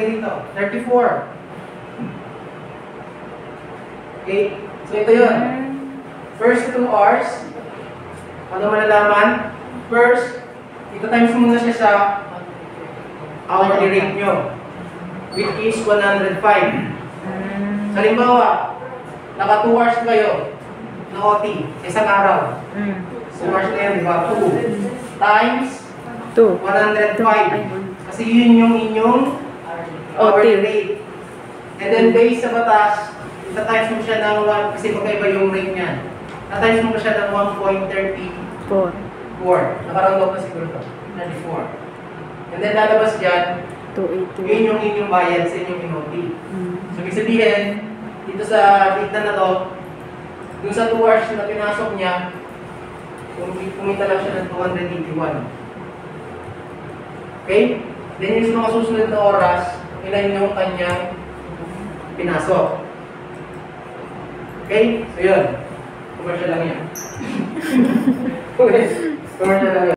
Dito, 34. Okay, so ito yun. First 2 hours, ano malalaman? First, ito times muna siya sa hourly rate nyo, which is 105. Halimbawa, naka 2 hours kayo na OT, isang araw. 2 hours na yan, di ba? 2 times 105. Kasi yun yung inyong hourly rate. And then based sa batas, ita-times mo siya ng 1, kasi magkaiba yung rate niyan. Ita-times mo siya ng 1.34. Nakaround off na siguro ito. 34. And then lalabas dyan, 280. yun yung inyong bayad sa inyong inoti. So, ibig sabihin, dito sa data na to, dun sa 2 hours na pinasok niya, kumita lang siya ng 281. Okay? Then yung mga susunod na oras, ilan yung kanyang pinasok. Okay? So yun. Commercial lang yan. Okay. Commercial lang yan.